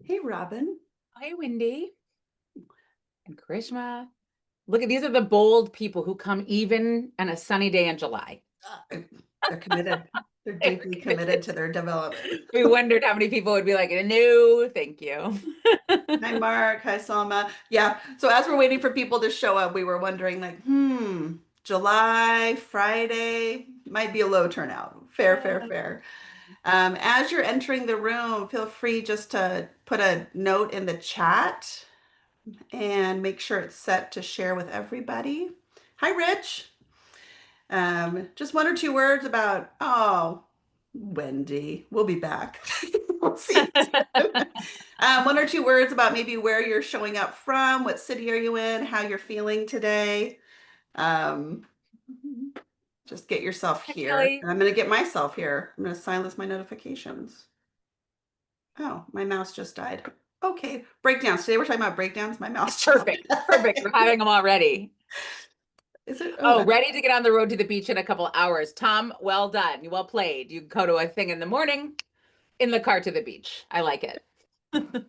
Hey, Robin. Hi, Wendy and Karishma. Look at these are the bold people who come even on a sunny day in July. They're committed. They're deeply committed to their development. We wondered how many people would be like, no, thank you. Hi, Mark. Hi, Salma. Yeah. So as we're waiting for people to show up, we were wondering, like, July, Friday might be a low turnout. Fair, fair, fair. As you're entering the room, feel free just to put a note in the chat and make sure it's set to share with everybody. Hi, Rich. Just one or two words about, oh, Wendy, we'll be back. We'll see you soon. One or two words about maybe where you're showing up from, what city are you in, how you're feeling today. Um, just get yourself Hi, here. Kelly. And I'm going to get myself here. I'm going to silence my notifications. Oh, my mouse just died. Okay, breakdowns. Today we're talking about breakdowns. My mouse just Perfect. Perfect. We're died. having them already. Is it? Oh, Oh, that's ready to get on the road to the beach in a couple hours. Tom, well done. Well played. You go to a thing in the morning, in the car to the beach. I like it. excellent.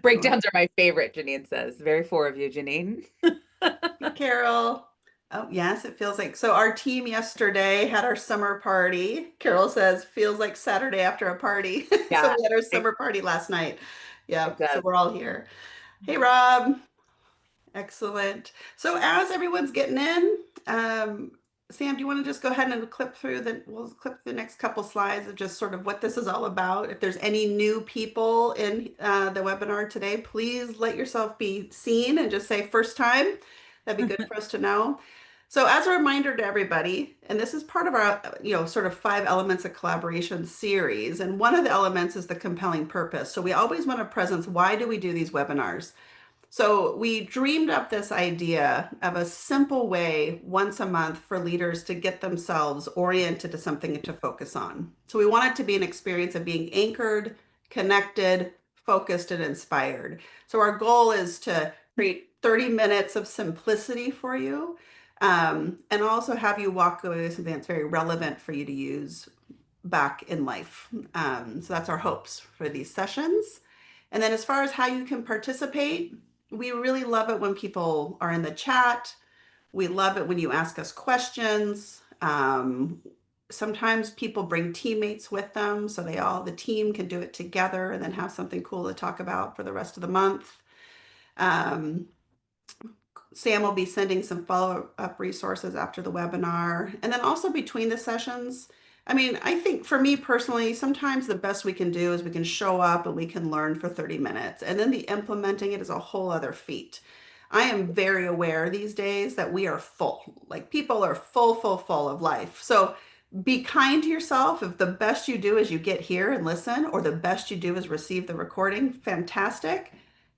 Breakdowns are my favorite, Janine says. Very four of you, Janine. Hey, Carol. Oh, yes, it feels like so. Our team yesterday had our summer party. Carol says, feels like Saturday after a party. So Yeah, we had our it, summer party last night. Yeah, it so does. we're all here. Hey, Rob. Excellent. So as everyone's getting in, Sam, do you want to just go ahead and we'll clip the next couple slides of just sort of what this is all about. If there's any new people in the webinar today, please let yourself be seen and just say first time. That'd be good for us to know. So as a reminder to everybody, and this is part of our, sort of 5 elements of collaboration series, and one of the elements is the compelling purpose. So we always want to presence, why do we do these webinars? So we dreamed up this idea of a simple way once a month for leaders to get themselves oriented to something to focus on. So we want it to be an experience of being anchored, connected, focused, and inspired. So our goal is to create 30 minutes of simplicity for you, and also have you walk away with something that's very relevant for you to use back in life. So that's our hopes for these sessions. And then as far as how you can participate, we really love it when people are in the chat. We love it when you ask us questions. Sometimes people bring teammates with them, so the team can do it together and then have something cool to talk about for the rest of the month. Um, Sam will be sending some follow-up resources after the webinar. And then also between the sessions, I mean, I think for me personally, sometimes the best we can do is we can show up and we can learn for 30 minutes. And then the implementing it is a whole other feat. I am very aware these days that we are full. Like people are full, full, full of life. So be kind to yourself. If the best you do is you get here and listen, or the best you do is receive the recording, fantastic.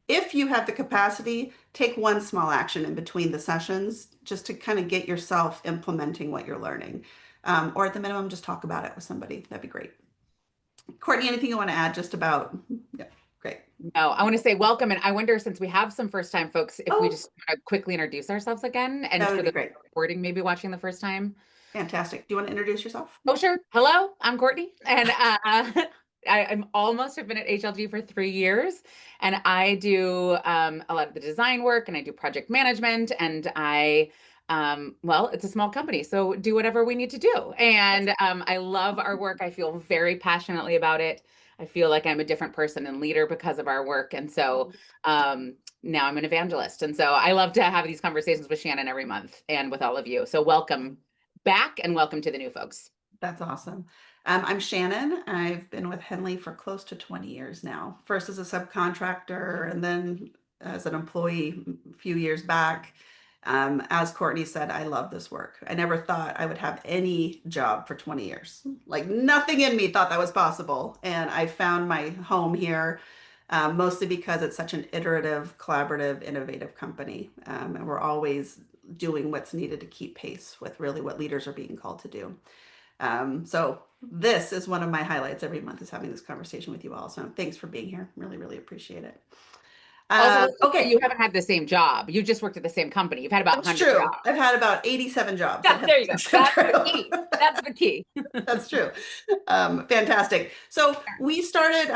If you have the capacity, take one small action in between the sessions just to kind of get yourself implementing what you're learning. Or at the minimum, just talk about it with somebody. That'd be great. Courtney, anything you want to add just about? Yeah, great. No, I want to say welcome. And I wonder, since we have some first time folks, if we Oh, just want to quickly introduce ourselves again and that for would be the great. recording, maybe watching the first time. Fantastic. Do you want to introduce yourself? Oh, sure. Hello, I'm Courtney. And I'm almost have been at HLG for 3 years. And I do a lot of the design work and I do project management. And well, it's a small company. So do whatever we need to do. And I love our work. I feel very passionately about it. I feel like I'm a different person and leader because of our work. And so now I'm an evangelist. And so I love to have these conversations with Shannon every month and with all of you. So welcome back and welcome to the new folks. That's awesome. I'm Shannon. I've been with Henley for close to 20 years now. First as a subcontractor and then as an employee a few years back. As Courtney said, I love this work. I never thought I would have any job for 20 years. Like nothing in me thought that was possible. And I found my home here, mostly because it's such an iterative, collaborative, innovative company. And we're always doing what's needed to keep pace with really what leaders are being called to do. So this is one of my highlights every month is having this conversation with you all. So thanks for being here. Really, really appreciate it. Also, let's just say Okay, you haven't had the same job. You just worked at the same company. You've had about that's 100 true. jobs. I've had about 87 jobs at Yeah, there you go. Henley That's the Leadership key. Group. That's the key. That's true. Fantastic. So we started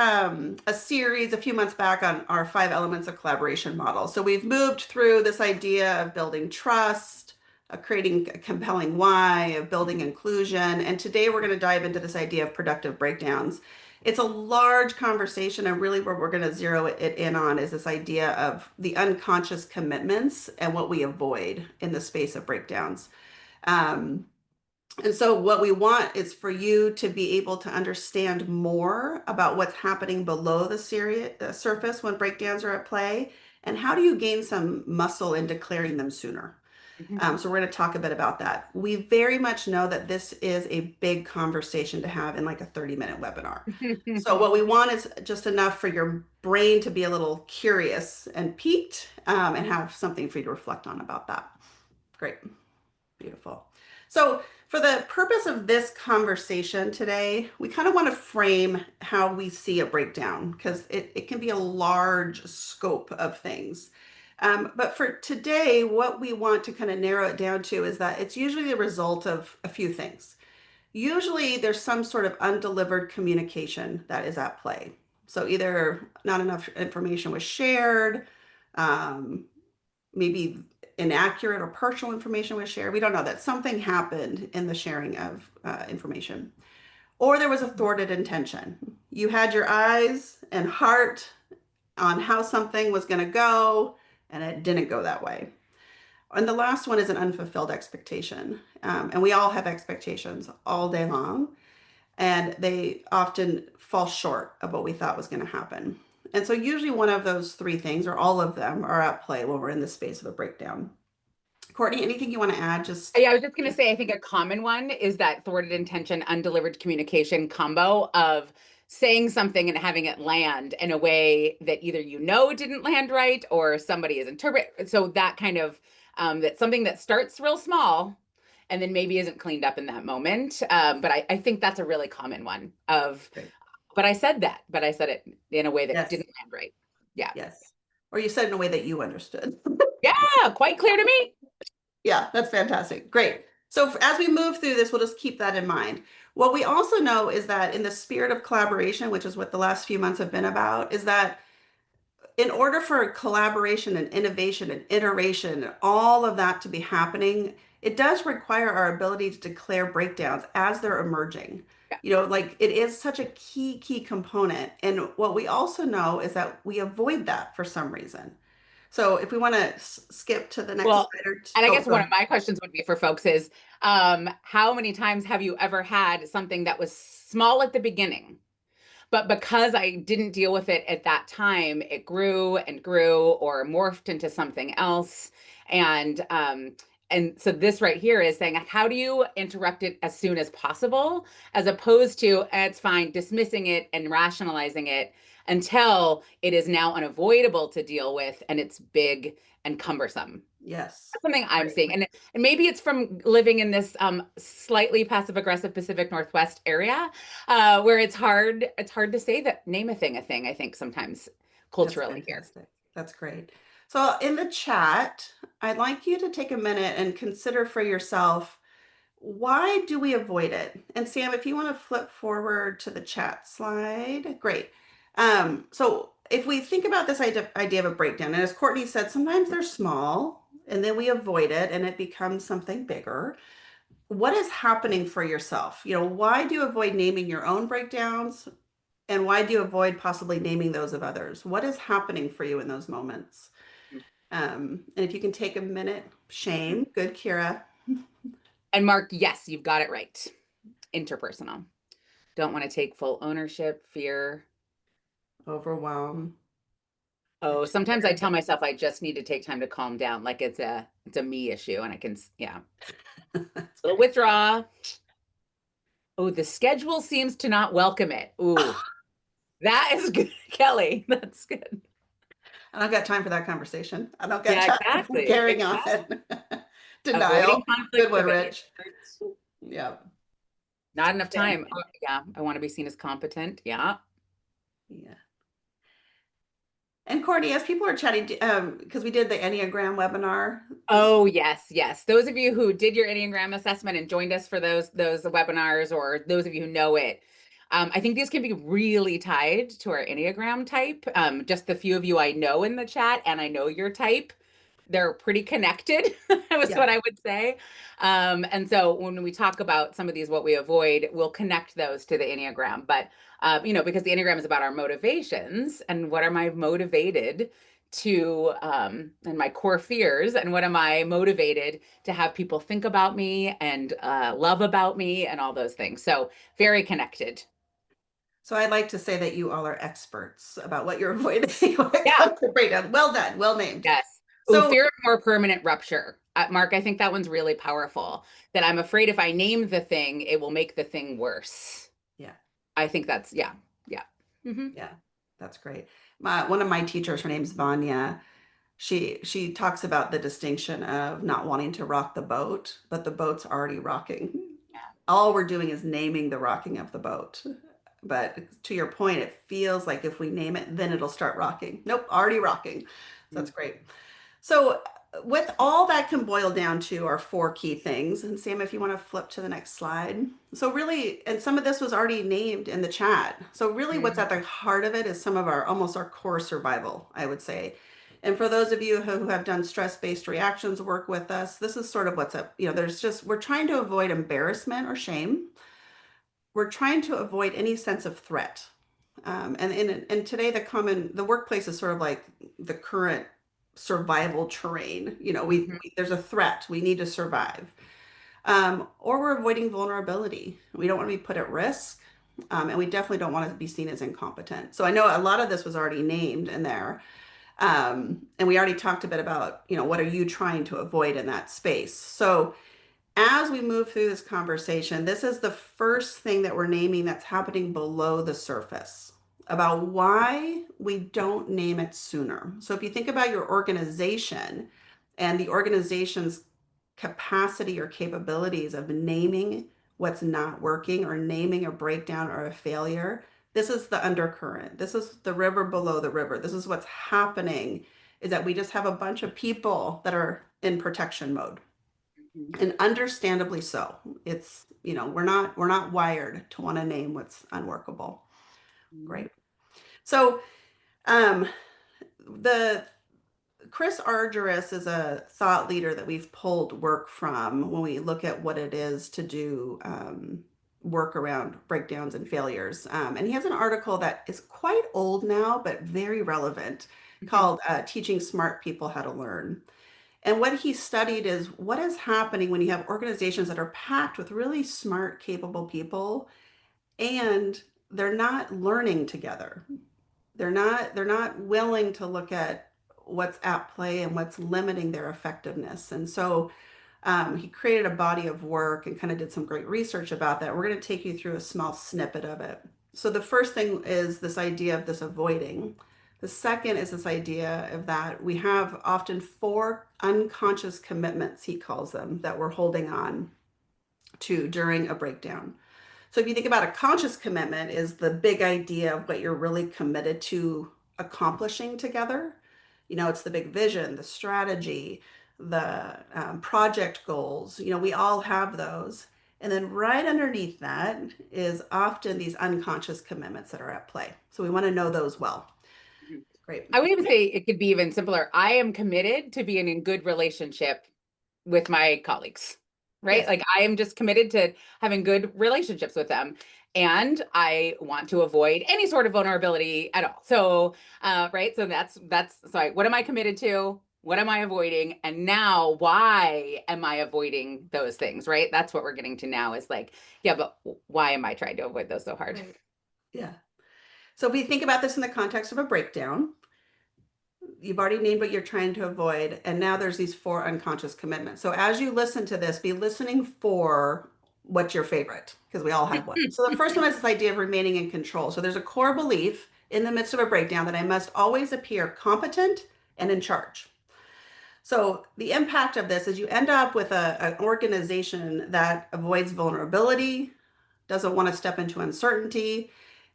a series a few months back on our 5 elements of collaboration model. So we've moved through this idea of building trust, of creating a compelling why, of building inclusion, and today we're going to dive into this idea of productive breakdowns. It's a large conversation, and really where we're going to zero it in on is this idea of the unconscious commitments and what we avoid in the space of breakdowns. Um, and so, what we want is for you to be able to understand more about what's happening below the surface when breakdowns are at play, and how do you gain some muscle in declaring them sooner. So, we're going to talk a bit about that. We very much know that this is a big conversation to have in like a 30-minute webinar. So, what we want is just enough for your brain to be a little curious and piqued and have something for you to reflect on about that. Great. Beautiful. So, for the purpose of this conversation today, we kind of want to frame how we see a breakdown because it can be a large scope of things. But for today, what we want to kind of narrow it down to is that it's usually the result of a few things. Usually, there's some sort of undelivered communication that is at play. So, either not enough information was shared, um, maybe inaccurate or partial information was shared. We don't know that something happened in the sharing of information. Or there was a thwarted intention. You had your eyes and heart on how something was going to go, and it didn't go that way. And the last one is an unfulfilled expectation. And we all have expectations all day long, and they often fall short of what we thought was going to happen. And so, usually, one of those three things, or all of them, are at play when we're in the space of a breakdown. Courtney, anything you want to add? Just Yeah, I was just going to say, I think a common one is that thwarted intention, undelivered communication combo of saying something and having it land in a way that either didn't land right or somebody is interpret. So that kind of that's something that starts real small and then maybe isn't cleaned up in that moment. But I think that's a really common one of, great. but I said it in a way that Yes, didn't land right. Yeah. yes. Or you said it in a way that you understood. Yeah, quite clear to me. Yeah, that's fantastic. Great. So as we move through this, we'll just keep that in mind. What we also know is that in the spirit of collaboration, which is what the last few months have been about, is that in order for collaboration and innovation and iteration and all of that to be happening, it does require our ability to declare breakdowns as they're emerging. Yeah. Like it is such a key component. And what we also know is that we avoid that for some reason. So if we want to skip to the next Well, slide and I oh, guess go one of ahead. my questions would be for folks is how many times have you ever had something that was small at the beginning, but because I didn't deal with it at that time, it grew and grew or morphed into something else. And so this right here is saying, how do you interrupt it as soon as possible, as opposed to it's fine, dismissing it and rationalizing it until it is now unavoidable to deal with and it's big and cumbersome. Yes. That's something I'm Great. seeing. And maybe it's from living in this slightly passive aggressive Pacific Northwest area where it's hard to say that name a thing, I think sometimes That's culturally here. fantastic. That's great. So in the chat, I'd like you to take a minute and consider for yourself, why do we avoid it? And Sam, if you want to flip forward to the chat slide, great. So if we think about this idea of a breakdown, and as Courtney said, sometimes they're small and then we avoid it and it becomes something bigger. What is happening for yourself? Why do you avoid naming your own breakdowns? And why do you avoid possibly naming those of others? What is happening for you in those moments? And if you can take a minute, shame, good, Kira. And Mark, yes, you've got it right. Interpersonal. Don't want to take full ownership, fear. Overwhelm. Oh, sometimes I Share. tell myself I just need to take time to calm down, like it's a me issue, and I can, yeah. So withdraw. Oh, the schedule seems to not welcome it. Ooh, that is good, Kelly. That's good. I don't got time for that conversation. I don't got Yeah, time for exactly. carrying on. Exactly. Denial. Avoiding Good conflict one, prevents. Rich. Yeah. Not enough Sam. time. Oh, yeah, I want to be seen as competent. Yeah. Yeah. And Courtney, as people are chatting, because we did the Enneagram webinar this. Oh, yes, yes. Those of you who did your Enneagram assessment and joined us for those webinars, or those of you who know it, I think these can be really tied to our Enneagram type. Just the few of you I know in the chat, and I know your type, they're pretty connected, was Yeah. what I would say. And so when we talk about some of these, what we avoid, we'll connect those to the Enneagram. But because the Enneagram is about our motivations and what am I motivated to, and my core fears, and what am I motivated to have people think about me and love about me and all those things. So very connected. So I'd like to say that you all are experts about what you're avoiding when it Yeah. comes to breakdown. Well done, well named. Yes. Ooh, So fear of more permanent rupture. Mark, I think that one's really powerful. That I'm afraid if I name the thing, it will make the thing worse. yeah, I think that's, yeah, yeah. Hmm. yeah, that's great. One of my teachers, her name's Vanya. She talks about the distinction of not wanting to rock the boat, but the boat's already rocking. All we're doing is naming the rocking of the boat. But to your point, it feels like if we name it, then it'll start rocking. Nope, already rocking. So that's great. So, with all that can boil down to our four key things. And Sam, if you want to flip to the next slide. So, really, and some of this was already named in the chat. So, really, what's at Mm-hmm. the heart of it is some of our almost our core survival, I would say. And for those of you who have done stress-based reactions work with us, this is sort of what's up. There's just, we're trying to avoid embarrassment or shame. We're trying to avoid any sense of threat. And today the workplace is sort of like the current survival terrain. Hmm. There's a threat. We need to survive. Or we're avoiding vulnerability. We don't want to be put at risk. And we definitely don't want to be seen as incompetent. So I know a lot of this was already named in there. And we already talked a bit about, what are you trying to avoid in that space? So as we move through this conversation, this is the first thing that we're naming that's happening below the surface about why we don't name it sooner. So, if you think about your organization and the organization's capacity or capabilities of naming what's not working or naming a breakdown or a failure, this is the undercurrent. This is the river below the river. This is what's happening is that we just have a bunch of people that are in protection mode, and understandably so. It's, we're not wired to want to name what's unworkable. Hmm. Great. So um the Chris Argyris is a thought leader that we've pulled work from when we look at what it is to do work around breakdowns and failures. And he has an article that is quite old now but very relevant, called Teaching Smart People How to Learn. And what he studied is what is happening when you have organizations that are packed with really smart, capable people, and they're not learning together. They're not willing to look at what's at play and what's limiting their effectiveness. And so he created a body of work and kind of did some great research about that. We're going to take you through a small snippet of it. So the first thing is this idea of this avoiding. The second is this idea of that we have often four unconscious commitments, he calls them, that we're holding on to during a breakdown. So if you think about a conscious commitment is the big idea of what you're really committed to accomplishing together. It's the big vision, the strategy, the project goals. We all have those. And then right underneath that is often these unconscious commitments that are at play. So we want to know those well. Great. I would even say it could be even simpler. I am committed to being in good relationship with my colleagues, right? Yes. Like I am just committed to having good relationships with them. And I want to avoid any sort of vulnerability at all. So, right. So what am I committed to? What am I avoiding? And now why am I avoiding those things? Right. That's what we're getting to now is like, yeah, but why am I trying to avoid those so hard? Right. Yeah. So if we think about this in the context of a breakdown, you've already named what you're trying to avoid, and now there's these four unconscious commitments. So as you listen to this, be listening for what's your favorite, because we all have one. So the first one is this idea of remaining in control. So there's a core belief in the midst of a breakdown that I must always appear competent and in charge. So the impact of this is you end up with an organization that avoids vulnerability, doesn't want to step into uncertainty,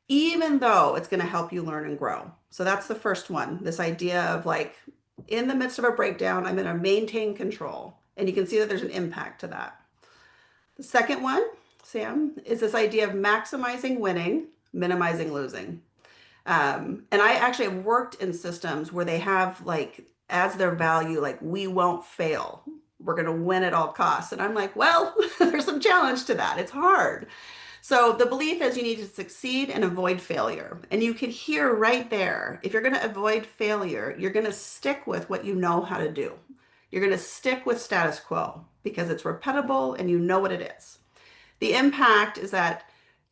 even though it's going to help you learn and grow. So that's the first one. This idea of like, in the midst of a breakdown, I'm going to maintain control. And you can see that there's an impact to that. The second one, Sam, is this idea of maximizing winning, minimizing losing. And I actually have worked in systems where they have like as their value, like we won't fail. We're going to win at all costs. And I'm like, well, there's some challenge to that. It's hard. So the belief is you need to succeed and avoid failure. And you can hear right there, if you're going to avoid failure, you're going to stick with what you know how to do. You're going to stick with status quo because it's repeatable and you know what it is. The impact is that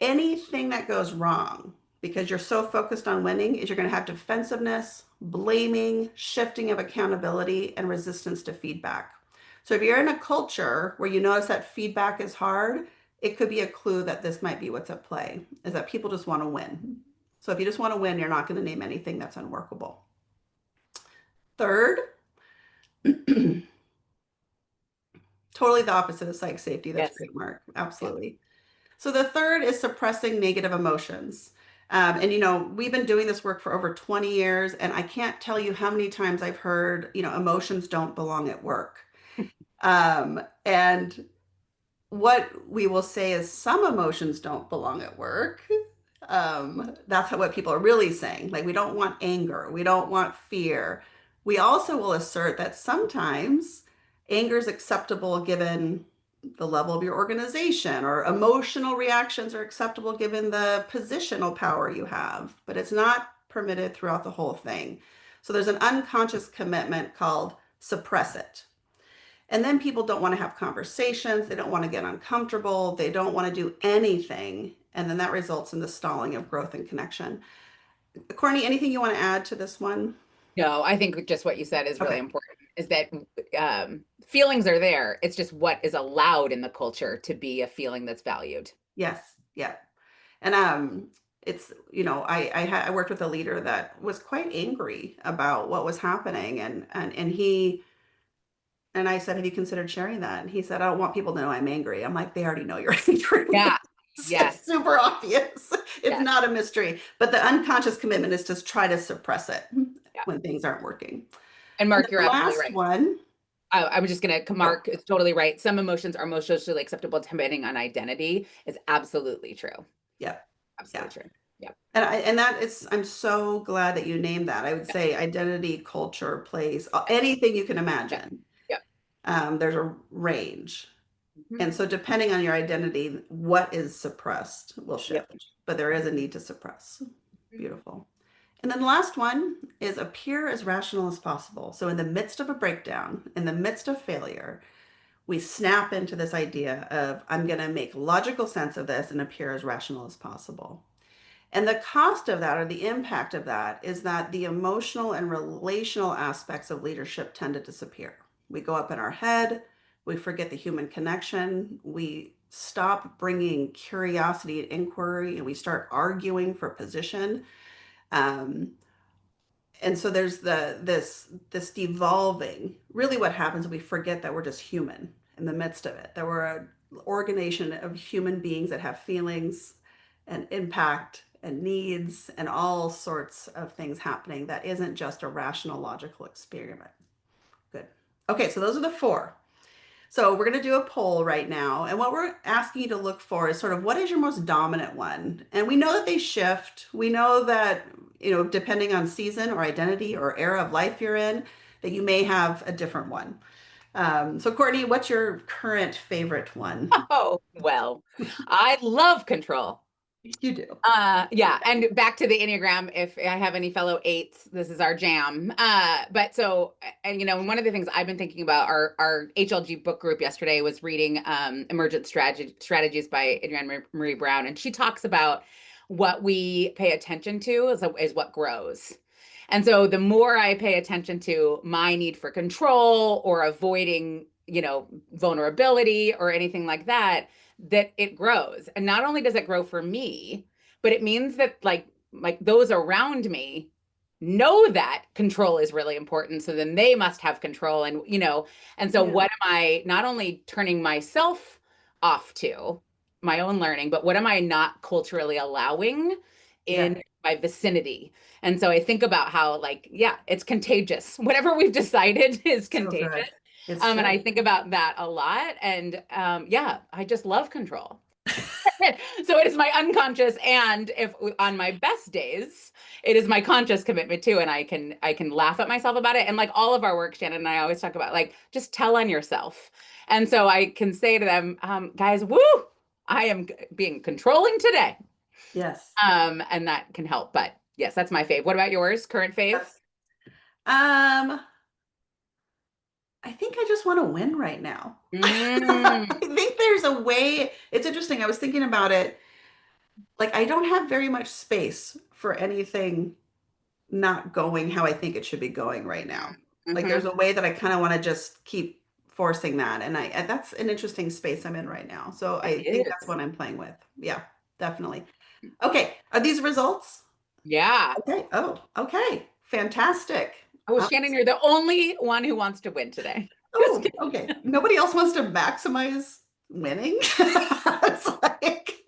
anything that goes wrong because you're so focused on winning is you're going to have defensiveness, blaming, shifting of accountability, and resistance to feedback. So if you're in a culture where you notice that feedback is hard, it could be a clue that this might be what's at play, is that people just want to win. So if you just want to win, you're not going to name anything that's unworkable. Third, totally the opposite of psych safety. That's Yes. great, Mark. Yeah. Absolutely. So the third is suppressing negative emotions. And we've been doing this work for over 20 years, and I can't tell you how many times I've heard, emotions don't belong at work. And what we will say is some emotions don't belong at work. That's what people are really saying. Like, we don't want anger, we don't want fear. We also will assert that sometimes anger is acceptable given the level of your organization, or emotional reactions are acceptable given the positional power you have, but it's not permitted throughout the whole thing. So there's an unconscious commitment called suppress it. And then people don't want to have conversations. They don't want to get uncomfortable. They don't want to do anything. And then that results in the stalling of growth and connection. Courtney, anything you want to add to this one? No, I think just what you said is really Okay. important, is that feelings are there. It's just what is allowed in the culture to be a feeling that's valued. Yes. Yeah. And it's I worked with a leader that was quite angry about what was happening, and he and I said, have you considered sharing that? And he said, I don't want people to know I'm angry. I'm like, they already know you're angry. Yeah. It's Yes. super obvious. It's Yes. not a mystery. But the unconscious commitment is to try to suppress it Yeah. when things aren't working. And And Mark, then you're the absolutely last right. one, I was just gonna, oh, Mark is totally right. Some emotions are most socially acceptable depending on identity is absolutely true. yeah, yeah. Absolutely true. Yeah. And that is, I'm so glad that you named that. I would Yeah. say identity, culture, place, anything you can Yeah. imagine. Yeah. There's a range. Mhm. And so depending on your identity, what is suppressed will Yep. shift, but there is a need to suppress. Mhm. Beautiful. And then the last one is appear as rational as possible. So in the midst of a breakdown, in the midst of failure, we snap into this idea of I'm going to make logical sense of this and appear as rational as possible. And the cost of that, or the impact of that, is that the emotional and relational aspects of leadership tend to disappear. We go up in our head, we forget the human connection, we stop bringing curiosity and inquiry, and we start arguing for position. Um, and so there's this devolving. Really, what happens is we forget that we're just human in the midst of it. That we're an organization of human beings that have feelings and impact and needs and all sorts of things happening. That isn't just a rational, logical experiment. Good. Okay, so those are the four. So we're going to do a poll right now. And what we're asking you to look for is sort of what is your most dominant one? And we know that they shift. We know that, depending on season or identity or era of life you're in, that you may have a different one. So Courtney, what's your current favorite one? Oh, well, I love control. You do. Yeah, and back to the Enneagram, if I have any fellow eights, this is our jam. But so, and one of the things I've been thinking about, our HLG book group yesterday was reading Emergent Strategies by Adrienne Marie Brown, and she talks about what we pay attention to is what grows. And so the more I pay attention to my need for control or avoiding, vulnerability or anything like that, that it grows. And not only does it grow for me, but it means that like those around me know that control is really important, so then they must have control. And and so Yeah. what am I not only turning myself off to my own learning, but what am I not culturally allowing Yeah. in my vicinity. And so I think about how, like, yeah, it's contagious. Whatever we've decided is So contagious. good. It's And I true. think about that a lot. And yeah, I just love control. So it is my unconscious, and if on my best days, it is my conscious commitment too. And I can laugh at myself about it. And like all of our work, Shannon and I always talk about like just tell on yourself. And so I can say to them, guys, woo, I am being controlling today. Yes. And that can help. But yes, that's my fave. What about yours? Current fave? Yes. I think I just want to win right now. I Mm, think there's a way. It's interesting. I was thinking about it. Like, I don't have very much space for anything not going how I think it should be going right now. Like, hmm. there's a way that I kind of want to just keep forcing that. And that's an interesting space I'm in right now. So It I think that's is. what I'm playing with. Yeah, definitely. Okay. Are these results? Yeah. Okay. Oh, okay. Fantastic. Oh, Um, Shannon, you're the only one who wants to win today. Just Oh, okay. Nobody else wants to maximize winning. It's like,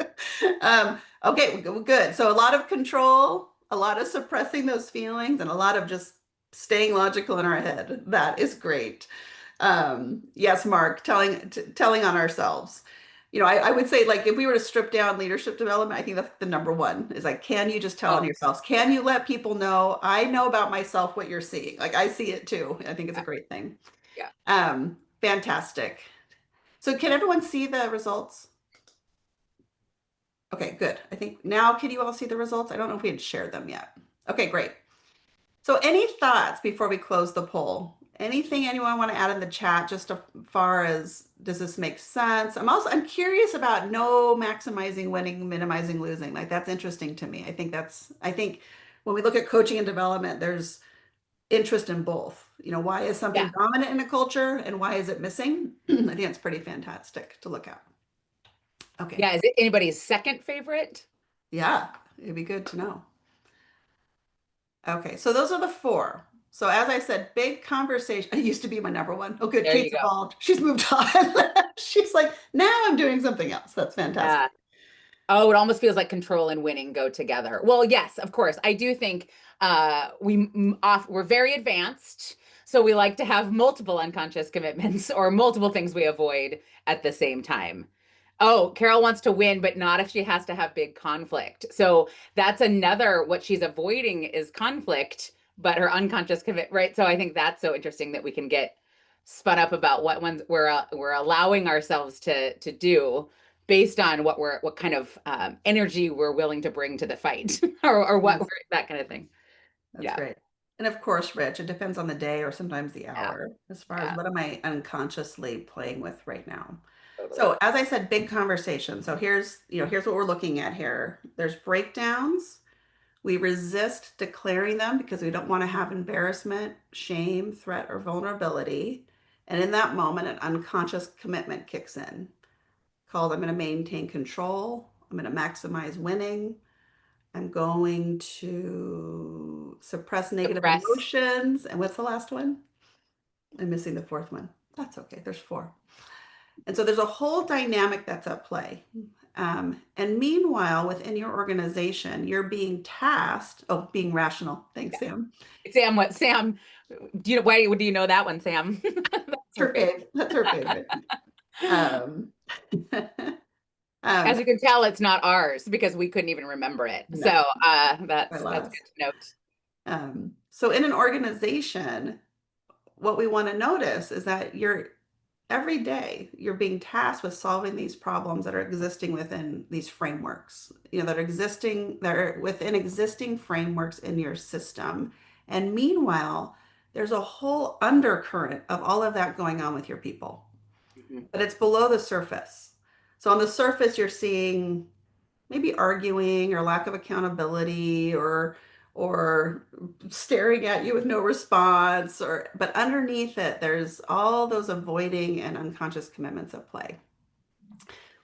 okay, good. So a lot of control, a lot of suppressing those feelings, and a lot of just staying logical in our head. That is great. Yes, Mark, telling on ourselves. I would say like if we were to strip down leadership development, I think that's the number one is like, can you just tell on Oh, yourselves? Can you let people know I know about myself what you're seeing? Like I see it too. I think it's a yeah. great thing. Yeah. Fantastic. So can everyone see the results? Okay, good. I think now can you all see the results? I don't know if we had shared them yet. Okay, great. So any thoughts before we close the poll? Anything anyone want to add in the chat just as far as does this make sense? I'm curious about no maximizing winning, minimizing losing. Like that's interesting to me. I think when we look at coaching and development, there's interest in both. Why is Yeah. something dominant in a culture and why is it missing? I think it's pretty fantastic to look at. Okay. Yeah. Is it anybody's second favorite? Yeah, it'd be good to know. Okay, so those are the four. So as I said, big conversation. It used to be my number one. Oh, good. There you Kate's go. evolved. She's moved on. She's like, now I'm doing something else. That's fantastic. Yeah. Oh, it almost feels like control and winning go together. Well, yes, of course. I do think we're very advanced, so we like to have multiple unconscious commitments or multiple things we avoid at the same time. Oh, Carol wants to win, but not if she has to have big conflict. So that's another what she's avoiding is conflict, but her unconscious commit, right? So I think that's so interesting that we can get spun up about what ones we're allowing ourselves to do based on what kind of energy we're willing to bring to the fight or what Yes, that kind of thing. that's Yeah, great. And of course, Rich, it depends on the day or sometimes the yeah, hour as far as yeah, what am I unconsciously playing with right now. totally. So as I said, big conversation. So here's what we're looking at here. There's breakdowns. We resist declaring them because we don't want to have embarrassment, shame, threat, or vulnerability. And in that moment, an unconscious commitment kicks in called I'm going to maintain control. I'm going to maximize winning. I'm going to suppress negative Suppress. emotions. And what's the last one? I'm missing the fourth one. That's okay. There's four. And so there's a whole dynamic that's at play. And meanwhile, within your organization, you're being tasked, oh, being rational. Thanks, Yeah. Sam. Sam, what Sam? Do you know that one, Sam? That's That's her her favorite. favorite. That's her favorite. Um, As um, you can tell, it's not ours because we couldn't even remember it. So no, I that's lost. good to note. So in an organization, what we want to notice is that every day you're being tasked with solving these problems that are existing within these frameworks, that are within existing frameworks in your system. And meanwhile, there's a whole undercurrent of all of that going on with your people, Mhm. but it's below the surface. So on the surface, you're seeing maybe arguing or lack of accountability or staring at you with no response but underneath it there's all those avoiding and unconscious commitments at play.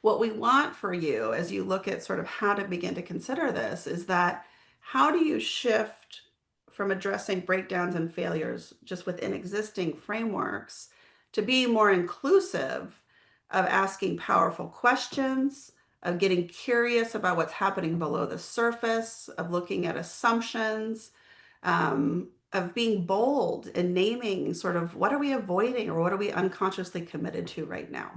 What we want for you as you look at sort of how to begin to consider this is that how do you shift from addressing breakdowns and failures just within existing frameworks to be more inclusive of asking powerful questions, of getting curious about what's happening below the surface, of looking at assumptions, of being bold and naming sort of what are we avoiding or what are we unconsciously committed to right now.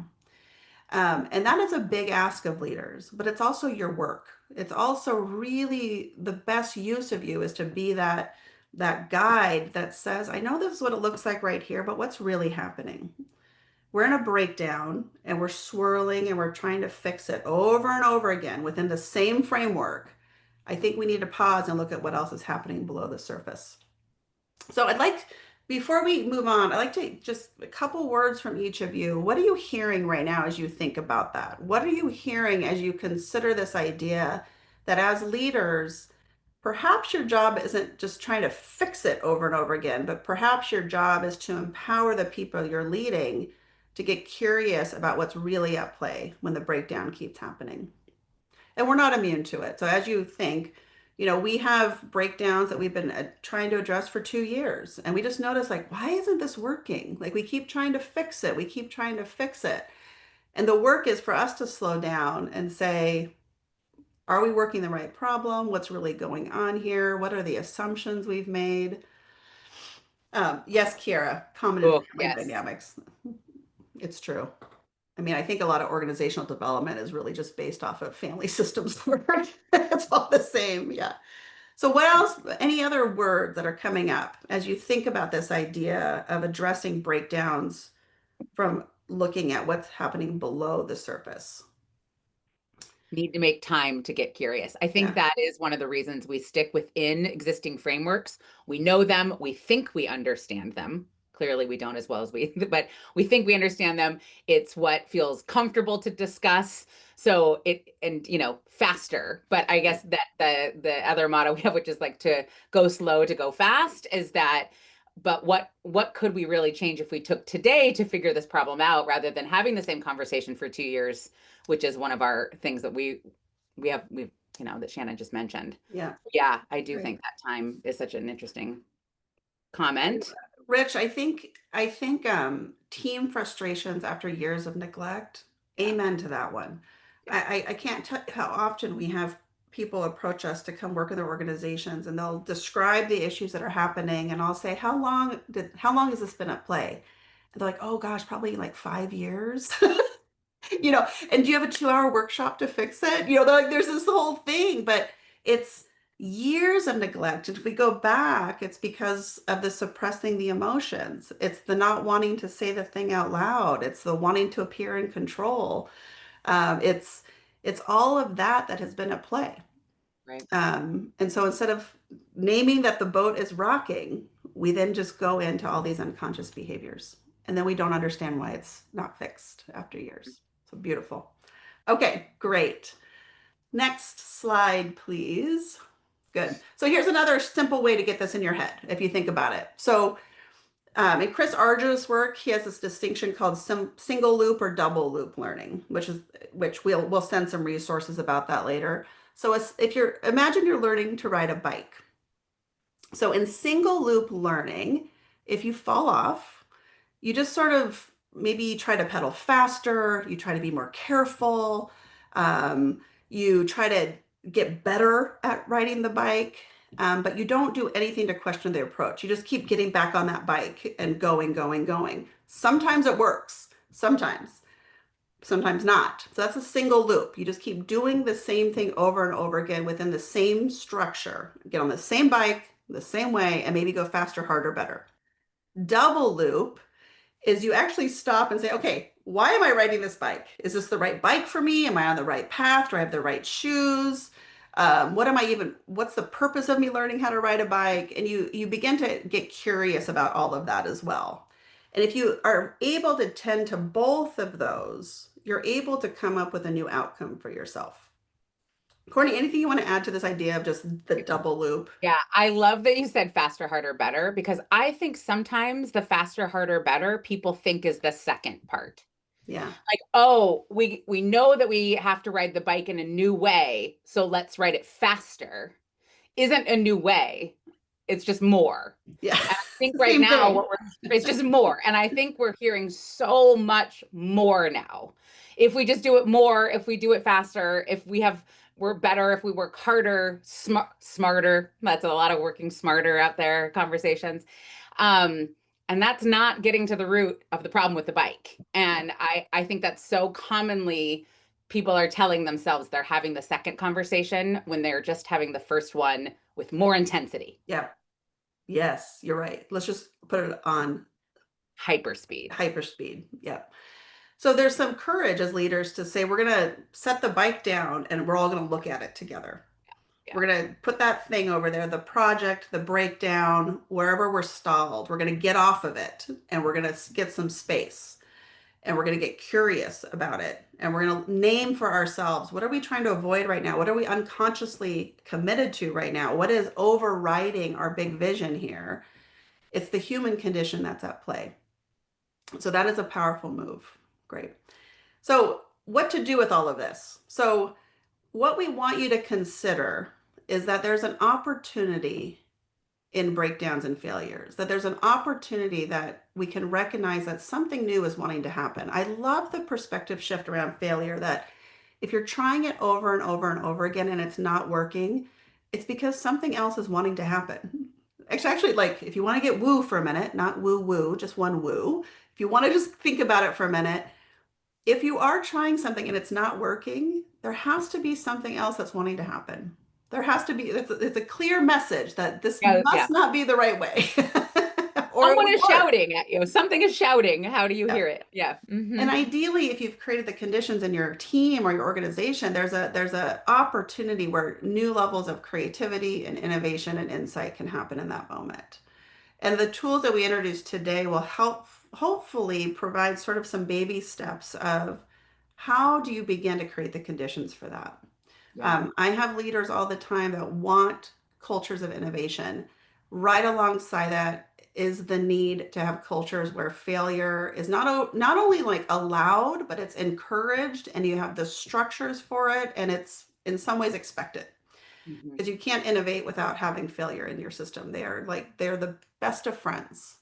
And that is a big ask of leaders, but it's also your work. It's also really the best use of you is to be that guide that says, I know this is what it looks like right here, but what's really happening? We're in a breakdown and we're swirling and we're trying to fix it over and over again within the same framework. I think we need to pause and look at what else is happening below the surface. So I'd like, before we move on, I'd like to just a couple words from each of you. What are you hearing right now as you think about that? What are you hearing as you consider this idea that as leaders, perhaps your job isn't just trying to fix it over and over again, but perhaps your job is to empower the people you're leading to get curious about what's really at play when the breakdown keeps happening. And we're not immune to it. So as you think, we have breakdowns that we've been trying to address for 2 years. And we just notice, like, why isn't this working? Like, we keep trying to fix it. We keep trying to fix it. And the work is for us to slow down and say, are we working the right problem? What's really going on here? What are the assumptions we've made? Yes, Kiara, common in Oh, family yes. dynamics. It's true. I mean, I think a lot of organizational development is really just based off of family systems work. It's all the same. Yeah. So, what else? Any other words that are coming up as you think about this idea of addressing breakdowns from looking at what's happening below the surface? Need to make time to get curious. I think Yeah. that is one of the reasons we stick within existing frameworks. We know them, we think we understand them. Clearly, we don't as well as we, but we think we understand them. It's what feels comfortable to discuss. So faster. But I guess that the other motto we have, which is like to go slow to go fast, is that. But what could we really change if we took today to figure this problem out rather than having the same conversation for 2 years, which is one of our things that we've that Shannon just mentioned. Yeah. Yeah, I do Great. think that time is such an interesting comment. Rich, I think team frustrations after years of neglect. Yeah, Amen to that one. yeah, I can't tell you how often we have people approach us to come work in their organizations and they'll describe the issues that are happening and I'll say, how long has this been at play? And they're like, oh gosh, probably like 5 years. And do you have a 2-hour workshop to fix it? They're like, there's this whole thing, but it's years of neglect. And if we go back, it's because of the suppressing the emotions. It's the not wanting to say the thing out loud. It's the wanting to appear in control. It's all of that that has been at play. right. And so instead of naming that the boat is rocking, we then just go into all these unconscious behaviors. And then we don't understand why it's not fixed after years. So beautiful. Okay, great. Next slide, please. Good. So here's another simple way to get this in your head if you think about it. So in Chris Argy's work, he has this distinction called single loop or double loop learning, which we'll send some resources about that later. So if imagine you're learning to ride a bike. So in single loop learning, if you fall off, you just sort of maybe try to pedal faster, you try to be more careful, um, you try to get better at riding the bike, but you don't do anything to question the approach. You just keep getting back on that bike and going, going, going. Sometimes it works, sometimes not. So that's a single loop. You just keep doing the same thing over and over again within the same structure. Get on the same bike, the same way, and maybe go faster, harder, better. Double loop is you actually stop and say, okay, why am I riding this bike? Is this the right bike for me? Am I on the right path? Do I have the right shoes? What's the purpose of me learning how to ride a bike? And you begin to get curious about all of that as well. And if you are able to tend to both of those, you're able to come up with a new outcome for yourself. Courtney, anything you want to add to this idea of just the double loop? Yeah, I love that you said faster, harder, better, because I think sometimes the faster, harder, better people think is the second part. Yeah. Like, oh, we know that we have to ride the bike in a new way, so let's ride it faster. Isn't a new way. it's just more. Yeah. And I It's think the right same now thing. it's just more. And I think we're hearing so much more now. If we just do it more, if we do it faster, if we're better, if we work harder, smarter. That's a lot of working smarter out there conversations. Um, and that's not getting to the root of the problem with the bike. Yeah. And I think that's so commonly people are telling themselves they're having the second conversation when they're just having the first one with more intensity. Yeah. Yes, you're right. Let's just put it on Hyperspeed. hyperspeed. Yeah. So there's some courage as leaders to say, we're going to set the bike down and we're all going to look at it together. Yeah. We're going to put that thing over there, the project, the breakdown, wherever we're stalled. We're going to get off of it and we're going to get some space and we're going to get curious about it. And we're going to name for ourselves, what are we trying to avoid right now? What are we unconsciously committed to right now? What is overriding our big vision here? It's the human condition that's at play. So that is a powerful move. Great. So, what to do with all of this? So, what we want you to consider is that there's an opportunity in breakdowns and failures, that there's an opportunity that we can recognize that something new is wanting to happen. I love the perspective shift around failure, that if you're trying it over and over and over again and it's not working, it's because something else is wanting to happen. Actually, like if you want to get woo for a minute, not woo woo, just one woo. If you want to just think about it for a minute, if you are trying something and it's not working, there has to be something else that's wanting to happen. There has to be, it's a clear message that this Yeah. Yeah. must not be the right way or it Someone would is work. shouting at you. Something is shouting. How do you Yeah. hear it? Yeah. And ideally, if you've created the conditions in your team or your organization, there's a opportunity where new levels of creativity and innovation and insight can happen in that moment. And the tools that we introduced today will help hopefully provide sort of some baby steps of how do you begin to create the conditions for that. Yeah. I have leaders all the time that want cultures of innovation. Right alongside that is the need to have cultures where failure is not only like allowed, but it's encouraged, and you have the structures for it, and it's in some ways expected. Hmm. Because you can't innovate without having failure in your system. They're the best of friends.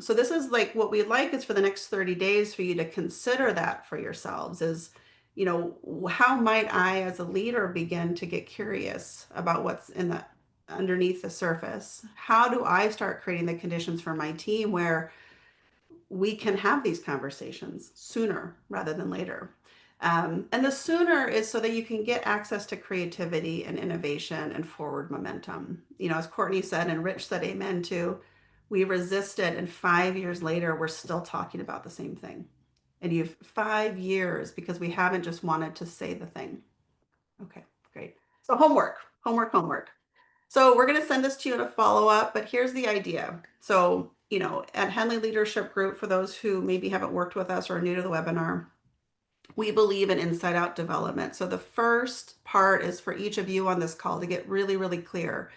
So this is like what we'd like is for the next 30 days for you to consider that for yourselves is, how might I as a leader begin to get curious about what's in the underneath the surface? How do I start creating the conditions for my team where we can have these conversations sooner rather than later? And the sooner is so that you can get access to creativity and innovation and forward momentum. As Courtney said and Rich said amen to, we resisted, and 5 years later, we're still talking about the same thing. And you've 5 years because we haven't just wanted to say the thing. Okay, great. So homework, homework, homework. So we're going to send this to you in a follow up, but here's the idea. So, at Henley Leadership Group, for those who maybe haven't worked with us or are new to the webinar, we believe in inside out development. So the first part is for each of you on this call to get really, really clear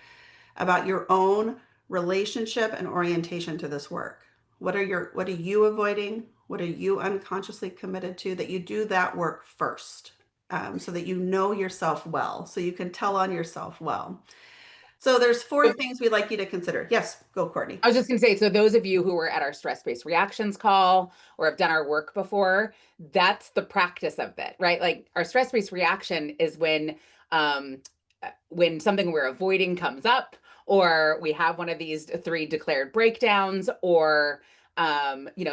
about your own relationship and orientation to this work. What are you avoiding? What are you unconsciously committed to? That you do that work first, so that you know yourself well, so you can tell on yourself well. So there's four things we'd like you to consider. Yes, go, Courtney. I was just going to say, so those of you who were at our stress-based reactions call or have done our work before, that's the practice of it, right? Like our stress-based reaction is when something we're avoiding comes up, or we have one of these three declared breakdowns, or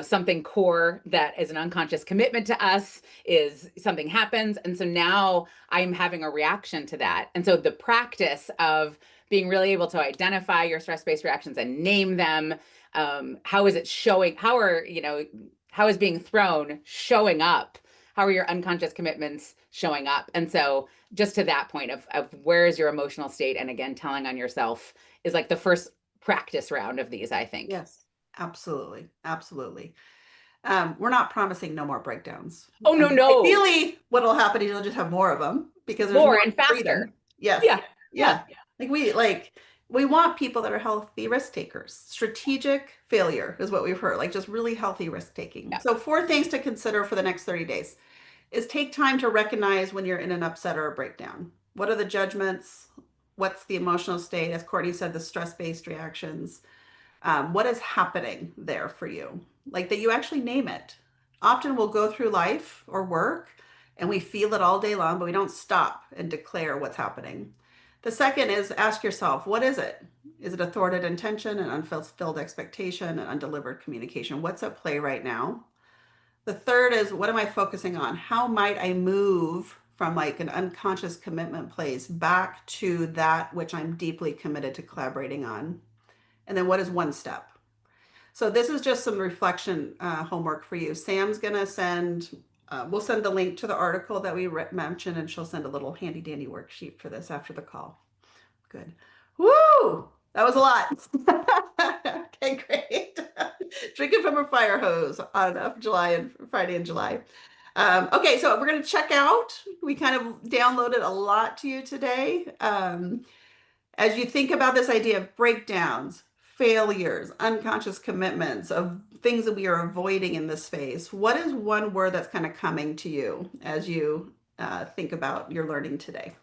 something core that is an unconscious commitment to us is something happens. And so now I'm having a reaction to that. And so the practice of being really able to identify your stress-based reactions and name them. How is it showing? How is being thrown showing up? How are your unconscious commitments showing up? And so just to that point of where is your emotional state? And again, telling on yourself is like the first practice round of these, I think. Yes, absolutely. Absolutely. We're not promising no more breakdowns. Oh, no, no. Ideally, what will happen is you'll just have more of them because there's More more and faster. freedom. Yes. Yeah. Yeah. Yeah. Like we want people that are healthy risk takers. Strategic failure is what we've heard, like just really healthy risk taking. Yeah. So four things to consider for the next 30 days is take time to recognize when you're in an upset or a breakdown. What are the judgments? what's the emotional state? As Courtney said, the stress-based reactions. What is happening there for you? Like that you actually name it. Often we'll go through life or work and we feel it all day long, but we don't stop and declare what's happening. The second is ask yourself, what is it? Is it a thwarted intention, an unfulfilled expectation, an undelivered communication? What's at play right now? The third is what am I focusing on? How might I move from like an unconscious commitment place back to that which I'm deeply committed to collaborating on? And then what is one step? So this is just some reflection homework for you. Sam's gonna send, we'll send the link to the article that we mentioned, and she'll send a little handy dandy worksheet for this after the call. Good. Woo! That was a lot. Okay, great. Drinking from a fire hose on July and Friday in July. Okay, so we're going to check out. We kind of downloaded a lot to you today. As you think about this idea of breakdowns, failures, unconscious commitments, of things that we are avoiding in this space, what is one word that's kind of coming to you as you think about your learning today?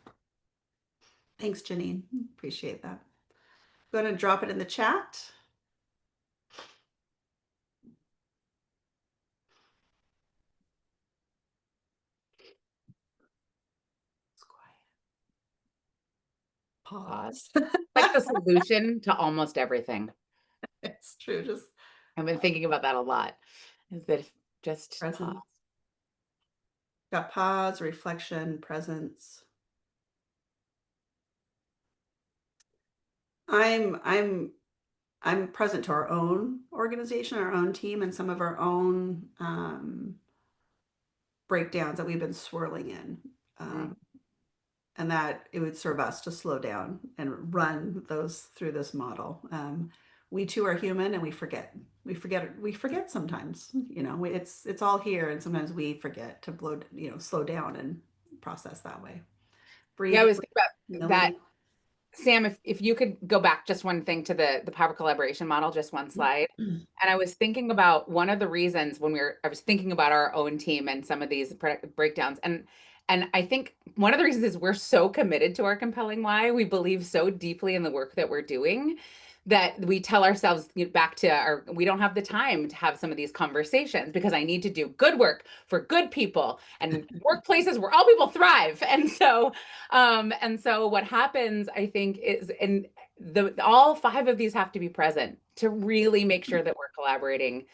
Thanks, Janine. Appreciate that. Go ahead and drop it in the chat. It's quiet. Pause. Pause. Like the solution to almost everything. It's true. Just I've been thinking about that a lot. Is that just pause. presence. Got pause, reflection, presence. I'm I'm I'm present to our own organization, our own team, and some of our own breakdowns that we've been swirling in. Mm. Um, and that it would serve us to slow down and run those through this model. We too are human, and we forget. We forget sometimes. You know, it's all here, and sometimes we forget to slow down and process that way. Yeah, I Breathe, was thinking about that. humility. Sam, if you could go back just one thing to the power collaboration model, just one slide. And I was thinking about one of the reasons when I was thinking about our own team and some of these breakdowns. And I think one of the reasons is we're so committed to our compelling why. We believe so deeply in the work that we're doing that we tell ourselves back to we don't have the time to have some of these conversations because I need to do good work for good people and workplaces where all people thrive. And so what happens, I think, is and all five of these have to be present to really make sure that we're collaborating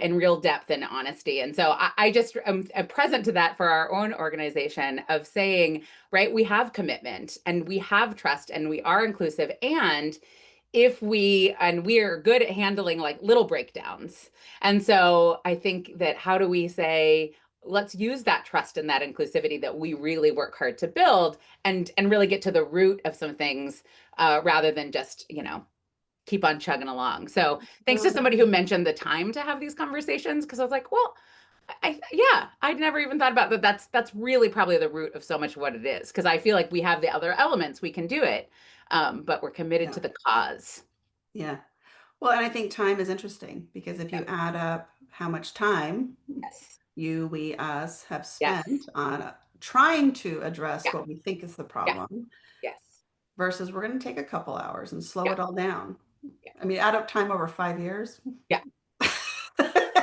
in real depth and honesty. And so I just am present to that for our own organization of saying, right, we have commitment and we have trust and we are inclusive. And we are good at handling like little breakdowns. And so I think that how do we say, let's use that trust and that inclusivity that we really work hard to build and really get to the root of some things rather than just keep on chugging along. So thanks to somebody who mentioned the time to have these conversations, because I was like, well, yeah, I'd never even thought about that. That's really probably the root of so much of what it is, because I feel like we have the other elements, we can do it, but we're committed Yeah, to the cause. yeah. Well, and I think time is interesting because if Yep. you add up how much time Yes. you, we, us have Yes. spent on trying to address Yeah. what we think is the Yeah. problem Yes. versus we're going to take a couple hours and slow Yeah. it all down. Yeah. I mean, add up time over 5 years. Yeah. That's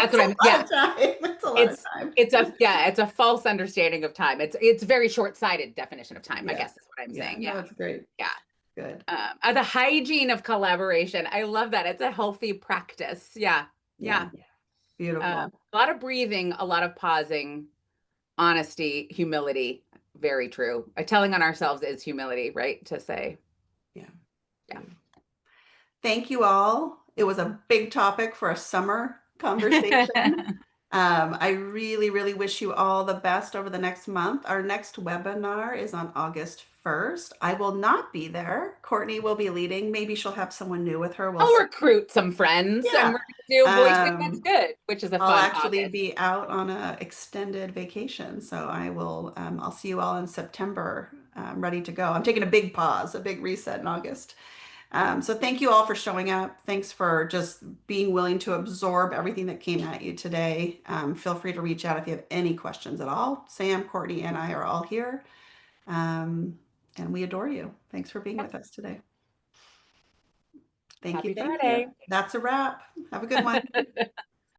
It's what a I'm. Yeah. lot of time. It's a lot of It's time. it's a false understanding of time. It's very short-sighted definition of time, I Yeah. guess is what I'm Yeah. saying. No, Yeah. it's great. Yeah. Good. The hygiene of collaboration. I love that. It's a healthy practice. Yeah. Yeah. Yeah. Beautiful. A lot of breathing, a lot of pausing, honesty, humility. Very true. Telling on ourselves is humility, right? To say, Yeah. yeah. Beautiful. Thank you all. It was a big topic for a summer conversation. I really, really wish you all the best over the next month. Our next webinar is on August 1st. I will not be there. Courtney will be leading. Maybe she'll have someone new with her. We'll I'll see. recruit some friends and Yeah. we're going to do voicing that's Um, good, which is a I'll fun actually August. be out on a extended vacation, so I'll see you all in September, ready to go. I'm taking a big pause, a big reset in August. So thank you all for showing up. Thanks for just being willing to absorb everything that came at you today. Feel free to reach out if you have any questions at all. Sam, Courtney, and I are all here. Um, And we adore you. Thanks for being Yeah. with us today. Thank you. Happy Thank you. Friday. That's a wrap. Have a good one.